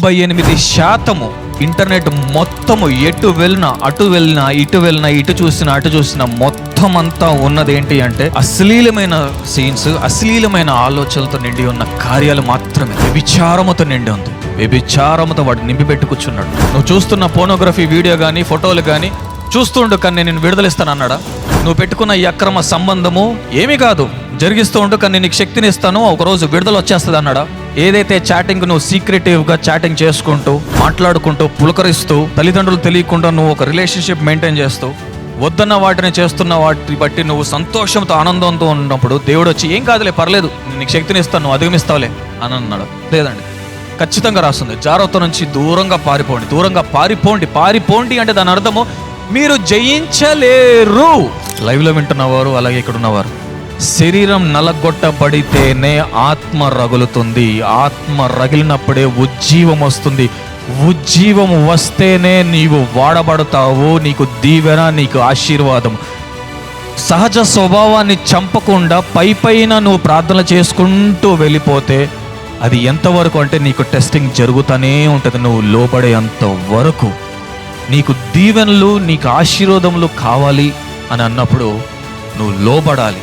98% internet మొత్తము ఎటు వెళ్ళినా అటు వెళ్ళినా ఇటు చూసినా మొత్తం అంతా ఉన్నది ఏంటి అంటే అశ్లీలమైన సీన్స్, అశ్లీలమైన ఆలోచనలతో నిండి ఉన్న కార్యాలు మాత్రమే. వ్యభిచారముతో నిండి ఉంది. వ్యభిచారముతో వాడు నింపి పెట్టి కూర్చున్నాడు. నువ్వు చూస్తున్న పోర్నోగ్రఫీ వీడియో కానీ ఫోటోలు కానీ చూస్తూ కానీ నేను విడుదలిస్తాను అన్నాడా? నువ్వు పెట్టుకున్న ఈ అక్రమ సంబంధము ఏమీ కాదు, జరిగిస్తూ ఉండు కానీ నీకు శక్తిని ఇస్తాను, ఒకరోజు విడుదల వచ్చేస్తుంది అన్నాడా? ఏదైతే చాటింగ్ నువ్వు సీక్రెటివ్గా చాటింగ్ చేసుకుంటూ మాట్లాడుకుంటూ పులకరిస్తూ తల్లిదండ్రులు తెలియకుండా నువ్వు ఒక రిలేషన్షిప్ మెయింటైన్ చేస్తూ వద్దన్న వాటిని చేస్తున్న వాటిని బట్టి నువ్వు సంతోషంతో ఆనందంతో ఉన్నప్పుడు దేవుడు వచ్చి ఏం కాదులే పర్లేదు నీకు శక్తిని ఇస్తాను నువ్వు అధిగమిస్తావులే అని అన్నాడు. లేదండి, ఖచ్చితంగా రాస్తుంది జాగ్రత్త నుంచి దూరంగా పారిపోండి అంటే దాని అర్థము మీరు జయించలేరు. లైవ్లో వింటున్నవారు అలాగే ఇక్కడ ఉన్నవారు, శరీరం నలగొట్టబడితేనే ఆత్మ రగులుతుంది. ఆత్మ రగిలినప్పుడే ఉజ్జీవం వస్తుంది. ఉజ్జీవం వస్తేనే నీవు వాడబడతావు, నీకు దీవెన, నీకు ఆశీర్వాదం. సహజ స్వభావాన్ని చంపకుండా పైన నువ్వు ప్రార్థన చేసుకుంటూ వెళ్ళిపోతే అది ఎంతవరకు అంటే నీకు టెస్టింగ్ జరుగుతూనే ఉంటుంది. నువ్వు లోబడేంత వరకు నీకు దీవెనలు, నీకు ఆశీర్వాదములు కావాలి అని అన్నప్పుడు నువ్వు లోబడాలి.